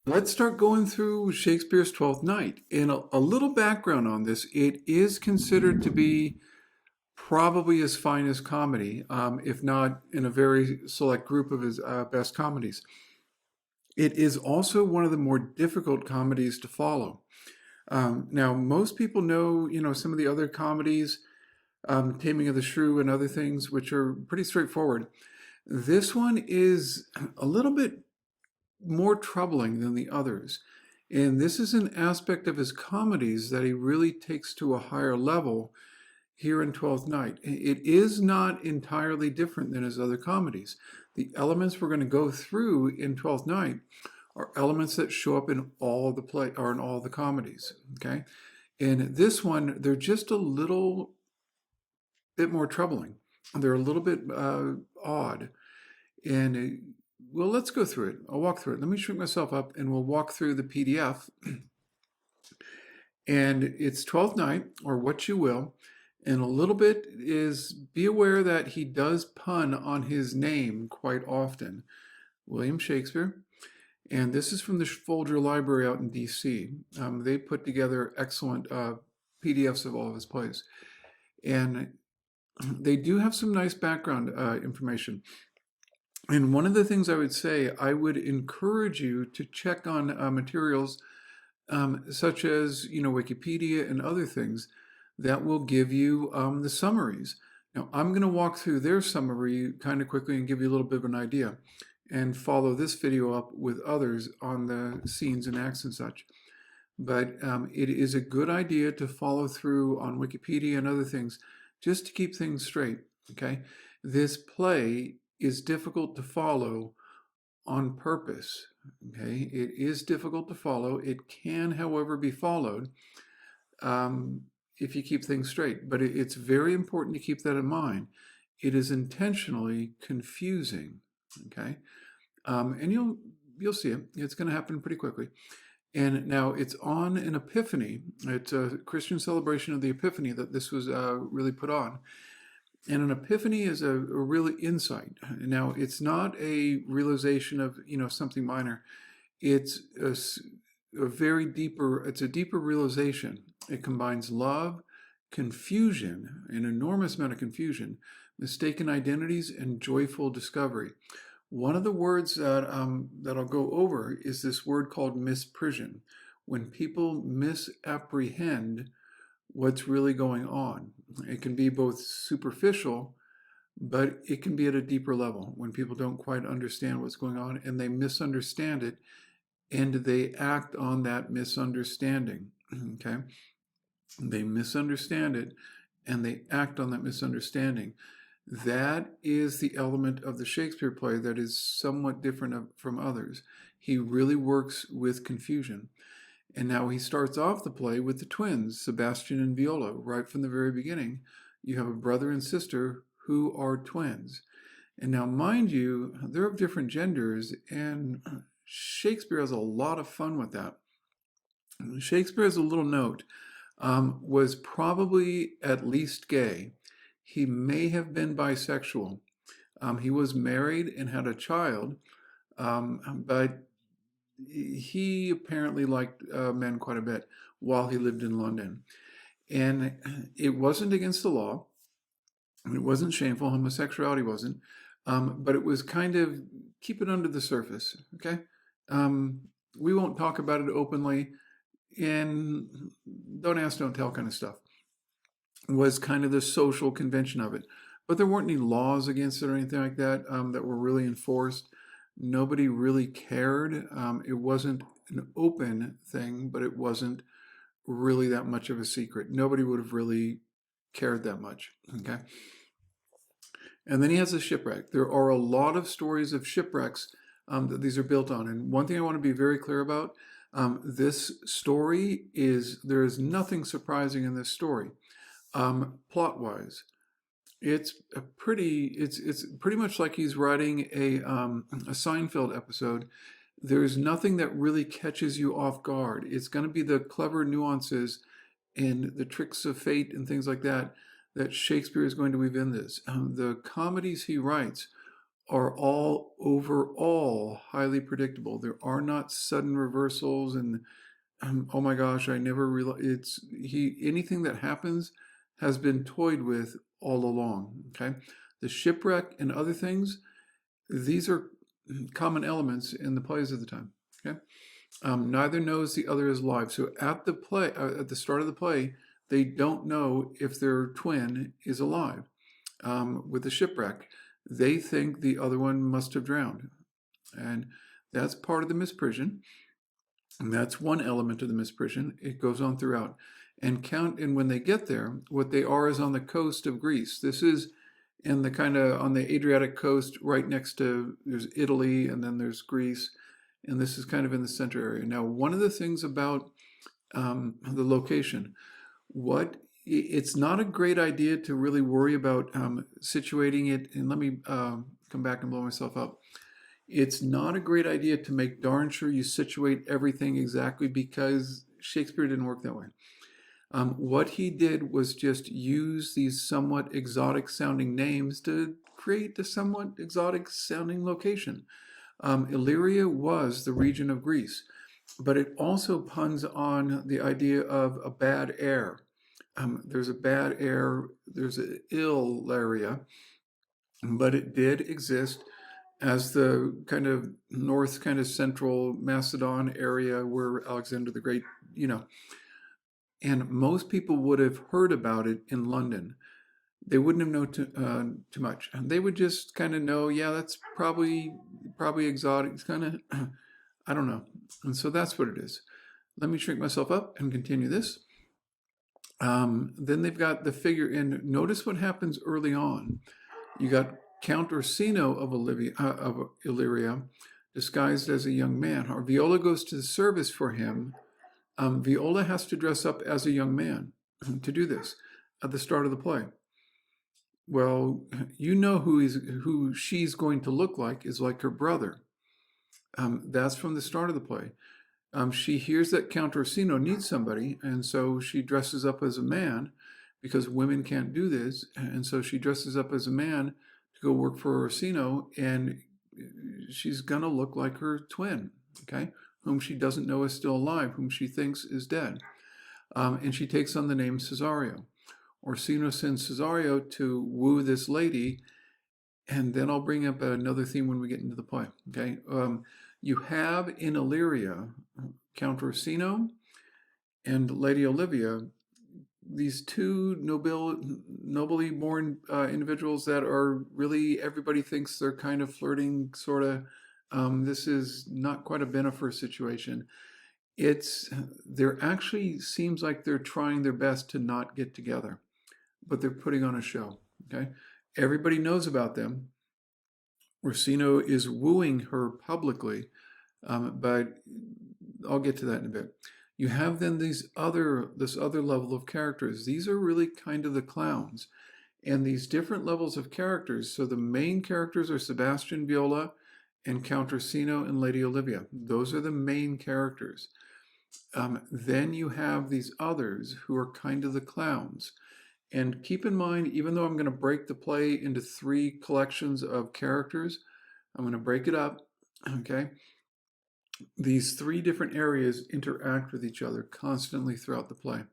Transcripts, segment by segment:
Let's start going through Shakespeare's Twelfth Night. And a little background on this, it is considered to be probably his finest comedy, if not in a very select group of his best comedies. It is also one of the more difficult comedies to follow. Now, most people know, some of the other comedies, Taming of the Shrew and other things, which are pretty straightforward. This one is a little bit more troubling than the others. And this is an aspect of his comedies that he really takes to a higher level here in Twelfth Night. It is not entirely different than his other comedies. The elements we're going to go through in Twelfth Night are elements that show up in all the play or in all the comedies. Okay. And this one, they're just a little bit more troubling. They're a little bit odd. And well, let's go through it. I'll walk through it. Let me shrink myself up and we'll walk through the PDF. And it's Twelfth Night, or What You Will. And a little bit is be aware that he does pun on his name quite often. William Shakespeare. And this is from the Folger Library out in DC. They put together excellent PDFs of all of his plays. And they do have some nice background information. And one of the things I would say, I would encourage you to check on materials such as, Wikipedia and other things that will give you the summaries. Now, I'm going to walk through their summary kind of quickly and give you a little bit of an idea and follow this video up with others on the scenes and acts and such. But it is a good idea to follow through on Wikipedia and other things just to keep things straight, okay? This play is difficult to follow on purpose, okay? It is difficult to follow. It can, however, be followed if you keep things straight. But it's very important to keep that in mind. It is intentionally confusing, okay? And you'll see it. It's going to happen pretty quickly. And now it's on an Epiphany. It's a Christian celebration of the Epiphany that this was really put on. And an epiphany is a real insight. Now, it's not a realization of, something minor. It's it's a deeper realization. It combines love, confusion, an enormous amount of confusion, mistaken identities, and joyful discovery. One of the words that I'll go over is this word called misprision. When people misapprehend what's really going on. It can be both superficial, but it can be at a deeper level when people don't quite understand what's going on and they misunderstand it and they act on that misunderstanding. Okay? They misunderstand it and they act on that misunderstanding. That is the element of the Shakespeare play that is somewhat different from others. He really works with confusion. And now he starts off the play with the twins, Sebastian and Viola, right from the very beginning. You have a brother and sister who are twins. And now, mind you, they're of different genders, and Shakespeare has a lot of fun with that. Shakespeare, as a little note, was probably at least gay. He may have been bisexual. He was married and had a child, but he apparently liked men quite a bit while he lived in London. And it wasn't against the law. It wasn't shameful. Homosexuality wasn't. But it was kind of keep it under the surface, okay? We won't talk about it openly, and don't ask, don't tell kind of stuff. It was kind of the social convention of it. But there weren't any laws against it or anything like that that were really enforced. Nobody really cared. It wasn't an open thing, but it wasn't really that much of a secret. Nobody would have really cared that much, okay? And then he has a shipwreck. There are a lot of stories of shipwrecks that these are built on. And one thing I want to be very clear about, this story there is nothing surprising in this story, plot-wise. It's pretty much like he's writing a Seinfeld episode. There's nothing that really catches you off guard. It's going to be the clever nuances and the tricks of fate and things like that that Shakespeare is going to weave in this. The comedies he writes are all overall highly predictable. There are not sudden reversals and oh my gosh, I never realized anything that happens has been toyed with all along. Okay, the shipwreck and other things, these are common elements in the plays of the time. Okay, neither knows the other is alive. So at the play, at the start of the play, they don't know if their twin is alive. With the shipwreck, they think the other one must have drowned, and that's part of the misprision. And that's one element of the misprision. It goes on throughout. And when they get there, what they are is on the coast of Greece. This is in the kind of on the Adriatic coast, right next to there's Italy and then there's Greece, and this is kind of in the center area. Now, one of the things about the location, it's not a great idea to really worry about situating it. And let me come back and blow myself up. It's not a great idea to make darn sure you situate everything exactly because Shakespeare didn't work that way. What he did was just use these somewhat exotic sounding names to create a somewhat exotic sounding location. Illyria was the region of Greece, but it also puns on the idea of a bad air. There's a bad air, there's an ill area, but it did exist as the kind of north, kind of central Macedon area where Alexander the Great, and most people would have heard about it in London. They wouldn't have known too much. They would just kind of know, yeah, that's probably exotic. It's kind of, I don't know. And so that's what it is. Let me shrink myself up and continue this. Then they've got the figure in. Notice what happens early on. You got Count Orsino of Illyria, disguised as a young man. Or Viola goes to the service for him. Viola has to dress up as a young man to do this at the start of the play. Well, you know who she's going to look like is like her brother. That's from the start of the play. She hears that Count Orsino needs somebody, and so she dresses up as a man because women can't do this. And so she dresses up as a man to go work for Orsino, and she's going to look like her twin, okay, whom she doesn't know is still alive, whom she thinks is dead. And she takes on the name Cesario. Orsino sends Cesario to woo this lady, and then I'll bring up another theme when we get into the play, okay? You have in Illyria Count Orsino and Lady Olivia, these two nobly born individuals that are really, everybody thinks they're kind of flirting, sort of. This is not quite a Bennifer situation. There actually seems like they're trying their best to not get together, but they're putting on a show, okay? Everybody knows about them. Orsino is wooing her publicly, but I'll get to that in a bit. You have then this other level of characters. These are really kind of the clowns. And these different levels of characters, so the main characters are Sebastian, Viola, and Count Orsino and Lady Olivia. Those are the main characters. Then you have these others who are kind of the clowns. And keep in mind, even though I'm going to break the play into 3 collections of characters, I'm going to break it up, okay? These 3 different areas interact with each other constantly throughout the play,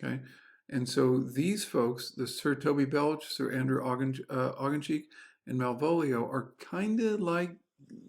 okay? And so these folks, the Sir Toby Belch, Sir Andrew Augencheek, and Malvolio are kind of like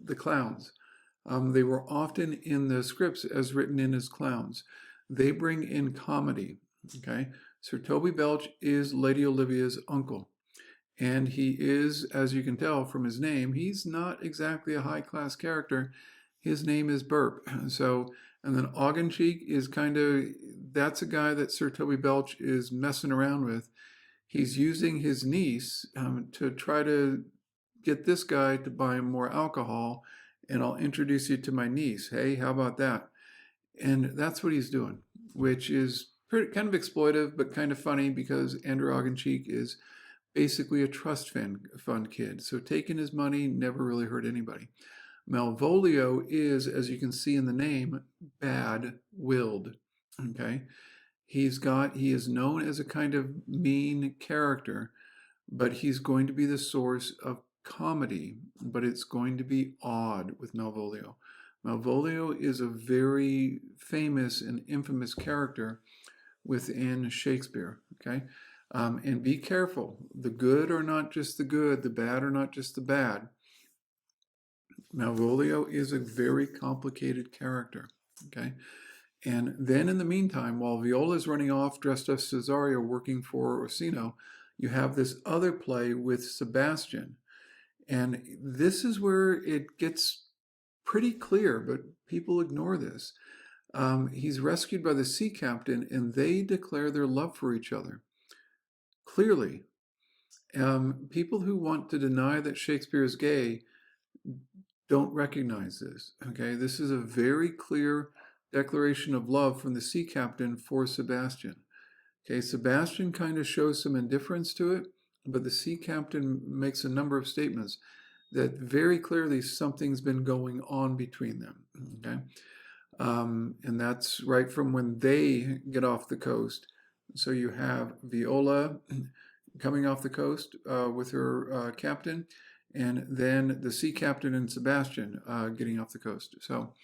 the clowns. They were often in the scripts as written in as clowns. They bring in comedy, okay? Sir Toby Belch is Lady Olivia's uncle. And he is, as you can tell from his name, he's not exactly a high-class character. His name is Burp. So, and then Augencheek is that's a guy that Sir Toby Belch is messing around with. He's using his niece to try to get this guy to buy him more alcohol, and I'll introduce you to my niece. Hey, how about that? And that's what he's doing, which is kind of exploitive, but kind of funny because Andrew Augencheek is basically a trust fund kid. So taking his money never really hurt anybody. Malvolio is, as you can see in the name, bad-willed, okay? He is known as a kind of mean character, but he's going to be the source of comedy, but it's going to be odd with Malvolio. Malvolio is a very famous and infamous character within Shakespeare, okay? And be careful. The good are not just the good, the bad are not just the bad. Malvolio is a very complicated character, okay? And then in the meantime, while Viola is running off dressed as Cesario working for Orsino, you have this other play with Sebastian. And this is where it gets pretty clear, but people ignore this. He's rescued by the sea captain, and they declare their love for each other. Clearly, people who want to deny that Shakespeare is gay don't recognize this. Okay, this is a very clear declaration of love from the sea captain for Sebastian. Okay, Sebastian kind of shows some indifference to it, but the sea captain makes a number of statements that very clearly something's been going on between them. Okay, and that's right from when they get off the coast. So you have Viola coming off the coast with her captain, and then the sea captain and Sebastian getting off the coast. So,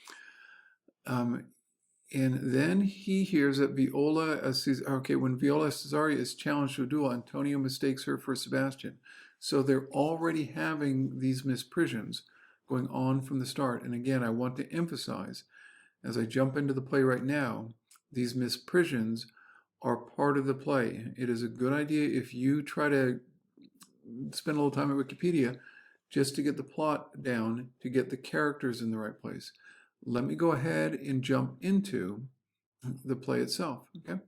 and then he hears that when Viola Cesaria is challenged to a duel, Antonio mistakes her for Sebastian. So they're already having these misprisions going on from the start. And again, I want to emphasize, as I jump into the play right now, these misprisions are part of the play. It is a good idea if you try to spend a little time at Wikipedia just to get the plot down, to get the characters in the right place. Let me go ahead and jump into the play itself. Okay.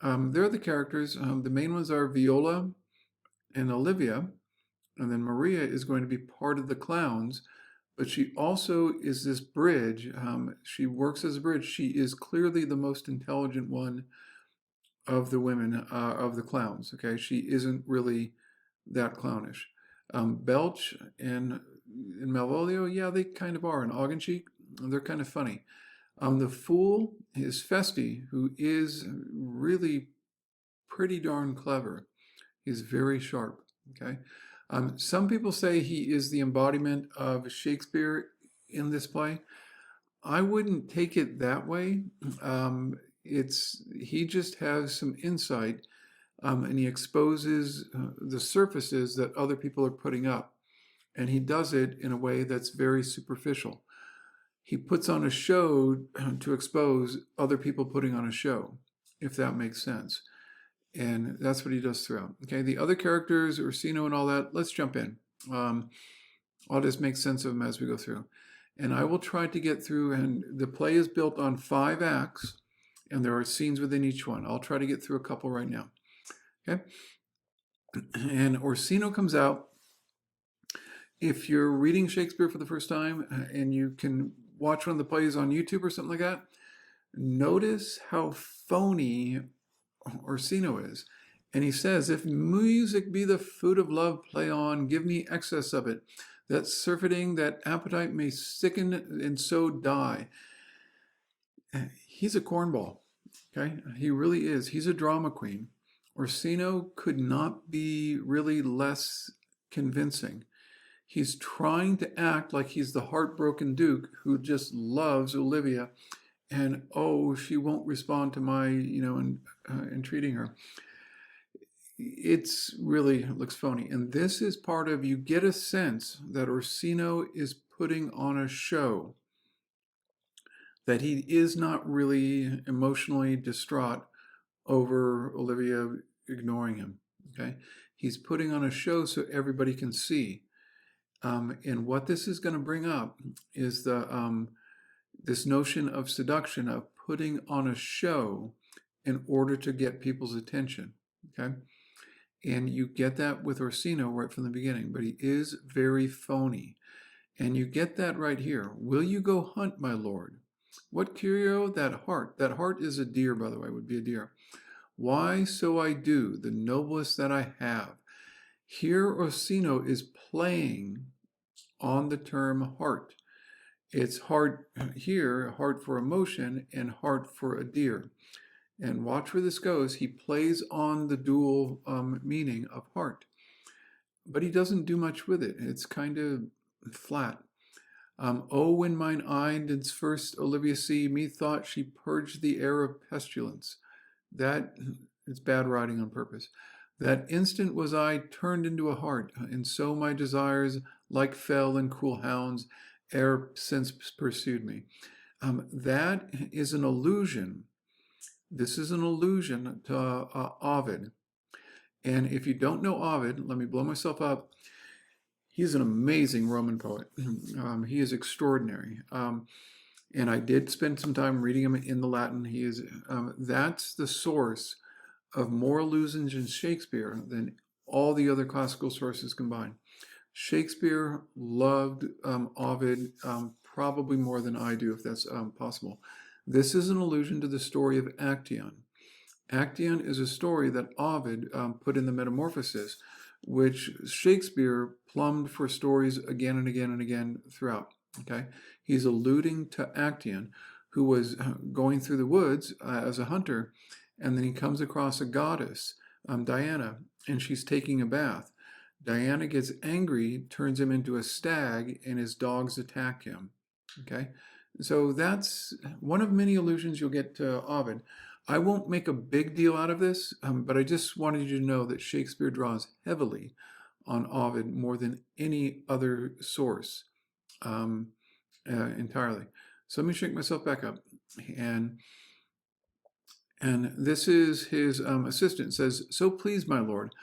There are the characters. The main ones are Viola and Olivia, and then Maria is going to be part of the clowns, but she also is this bridge. She works as a bridge. She is clearly the most intelligent one of the women, of the clowns. Okay, she isn't really that clownish. Belch and Malvolio, yeah, they kind of are. And Augencheek, they're kind of funny. The fool is Festi, who is really pretty darn clever. He's very sharp. Okay. Some people say he is the embodiment of Shakespeare in this play. I wouldn't take it that way. He just has some insight, and he exposes the surfaces that other people are putting up, and he does it in a way that's very superficial. He puts on a show to expose other people putting on a show, if that makes sense. And that's what he does throughout. Okay, the other characters, Orsino and all that, let's jump in. I'll just make sense of them as we go through. And I will try to get through, and the play is built on 5 acts, and there are scenes within each one. I'll try to get through a couple right now. Okay? And Orsino comes out. If you're reading Shakespeare for the first time and you can watch one of the plays on YouTube or something like that, notice how phony Orsino is. And he says, if music be the food of love, play on, give me excess of it, that surfeiting, that appetite may sicken and so die. He's a cornball, okay? He really is. He's a drama queen. Orsino could not be really less convincing. He's trying to act like he's the heartbroken duke who just loves Olivia, and she won't respond to my, entreating her. It's really looks phony. And this is part of, you get a sense that Orsino is putting on a show, that he is not really emotionally distraught over Olivia ignoring him. Okay, he's putting on a show so everybody can see. And what this is going to bring up is this notion of seduction, of putting on a show in order to get people's attention. Okay, and you get that with Orsino right from the beginning, but he is very phony. And you get that right here. Will you go hunt, my lord? What curio? That heart. That heart is a deer, by the way, would be a deer. Why, so I do, the noblest that I have. Here Orsino is playing on the term heart. It's heart here, heart for emotion, and heart for a deer. And watch where this goes. He plays on the dual meaning of heart. but he doesn't do much with it. It's kind of flat. Oh, when mine eye did first Olivia see, methought she purged the air of pestilence. That it's bad writing on purpose. That instant was I turned into a hart, and so my desires, like fell and cruel hounds, ere since pursued me. That is an allusion. This is an allusion to Ovid. And if you don't know Ovid, let me blow myself up. He's an amazing Roman poet. He is extraordinary. And I did spend some time reading him in the Latin. He is that's the source of more allusions in Shakespeare than all the other classical sources combined. Shakespeare loved Ovid probably more than I do, if that's possible. This is an allusion to the story of Actaeon. Actaeon is a story that Ovid put in the Metamorphoses, which Shakespeare plumbed for stories again and again and again throughout. Okay, he's alluding to Actaeon, who was going through the woods as a hunter, and then he comes across a goddess, Diana, and she's taking a bath. Diana gets angry, turns him into a stag, and his dogs attack him. Okay, so that's one of many allusions you'll get to Ovid. I won't make a big deal out of this, but I just wanted you to know that Shakespeare draws heavily on Ovid more than any other source entirely. So let me shake myself back up. And this is his assistant. It says, so please, my lord,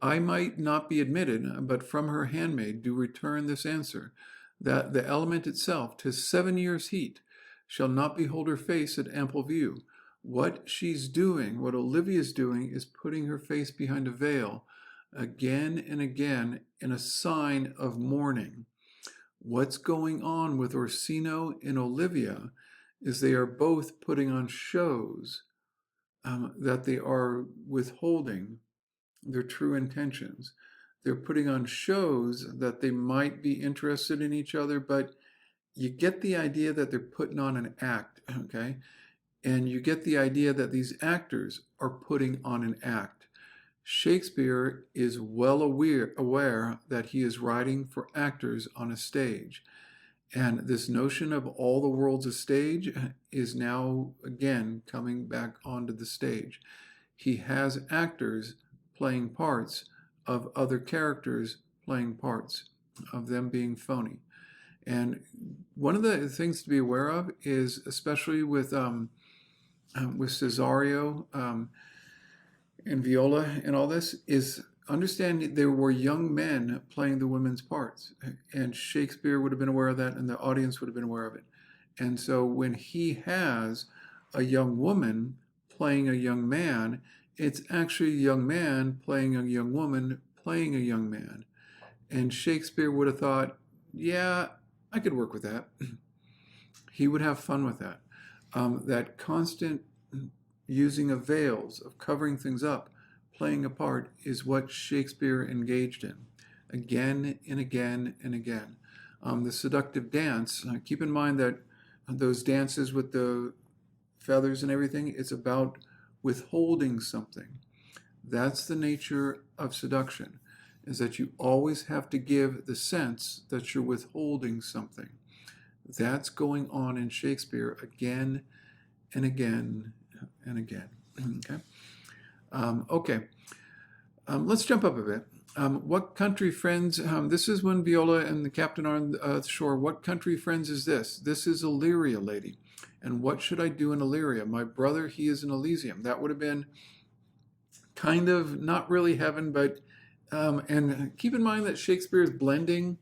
I might not be admitted, but from her handmaid do return this answer, that the element itself, 'tis 7 years' heat, shall not behold her face at ample view. What she's doing, what Olivia's doing, is putting her face behind a veil again and again in a sign of mourning. What's going on with Orsino and Olivia is they are both putting on shows that they are withholding their true intentions. They're putting on shows that they might be interested in each other, but you get the idea that they're putting on an act, okay? And you get the idea that these actors are putting on an act. Shakespeare is well aware that he is writing for actors on a stage. And this notion of all the world's a stage is now, again, coming back onto the stage. He has actors playing parts of other characters playing parts of them being phony. And one of the things to be aware of is, especially with Cesario and Viola and all this, is understand there were young men playing the women's parts, and Shakespeare would have been aware of that, and the audience would have been aware of it. And so when he has a young woman playing a young man, it's actually a young man playing a young woman playing a young man. And Shakespeare would have thought, yeah, I could work with that. He would have fun with that. That constant using of veils, of covering things up, playing a part, is what Shakespeare engaged in again and again and again. The seductive dance, keep in mind that those dances with the feathers and everything, it's about withholding something. That's the nature of seduction, is that you always have to give the sense that you're withholding something. That's going on in Shakespeare again and again and again. Okay. Let's jump up a bit. What country, friends? This is when Viola and the captain are on the shore. What country, friends, is this? This is Illyria, lady. And what should I do in Illyria? My brother, he is in Elysium. That would have been kind of not really heaven, but and keep in mind that Shakespeare is blending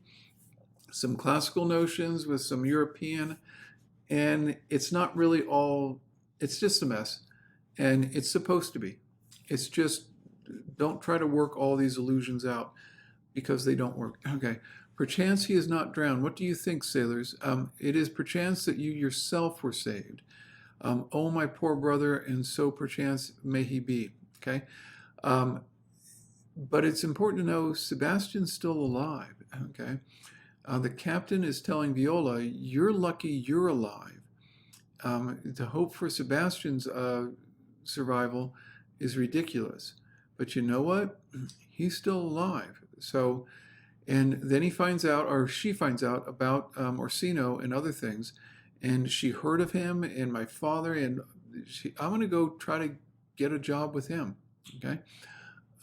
some classical notions with some European, and it's not really all, it's just a mess, and it's supposed to be. It's just, don't try to work all these illusions out because they don't work. Okay. Perchance he is not drowned. What do you think, sailors? It is perchance that you yourself were saved. Oh, my poor brother, and so perchance may he be. Okay. But it's important to know Sebastian's still alive. Okay. The captain is telling Viola, you're lucky you're alive. To hope for Sebastian's survival is ridiculous. But you know what? He's still alive. So And then he finds out, or she finds out about Orsino and other things, and she heard of him and my father, and I'm going to go try to get a job with him. Okay.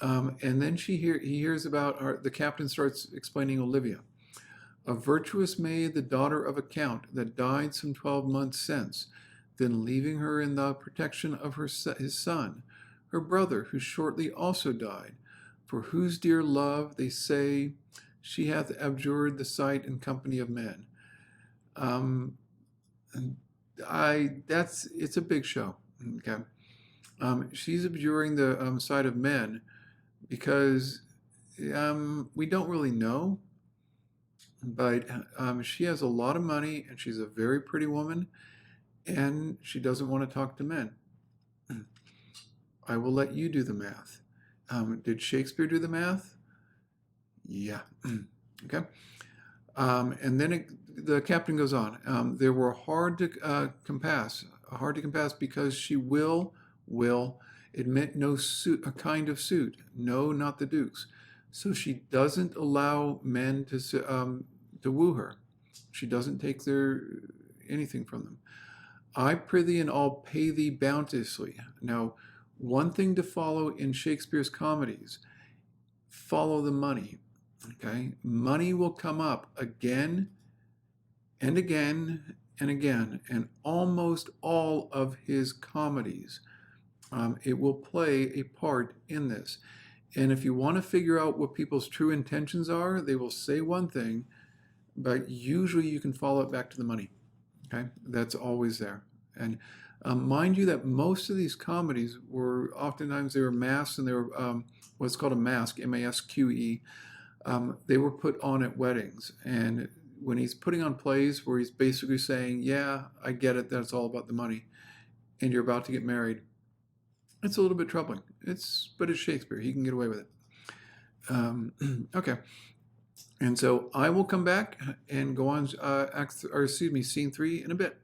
And then he hears about the captain starts explaining Olivia, a virtuous maid, the daughter of a count, that died some 12 months since, then leaving her in the protection of his son, her brother, who shortly also died, for whose dear love, they say, she hath abjured the sight and company of men. Um, it's a big show. Okay. She's abjuring the sight of men because we don't really know, but she has a lot of money and she's a very pretty woman and she doesn't want to talk to men. I will let you do the math. Did Shakespeare do the math? Yeah. Okay. And then the captain goes on. There were hard to compass because she will admit no suit, a kind of suit. No, not the Duke's. So she doesn't allow men to woo her. She doesn't take anything from them. I prithee and I'll pay thee bounteously. Now, one thing to follow in Shakespeare's comedies, follow the money. Okay? Money will come up again and again and again, and almost all of his comedies. It will play a part in this. And if you want to figure out what people's true intentions are, they will say one thing, but usually you can follow it back to the money. Okay, that's always there. And mind you that most of these comedies were oftentimes they were masks, and they were what's called a mask, M-A-S-Q-E. They were put on at weddings. And when he's putting on plays where he's basically saying, yeah, I get it, that's all about the money, and you're about to get married, it's a little bit troubling. But it's Shakespeare. He can get away with it. Okay. And so I will come back and go on, scene 3 in a bit.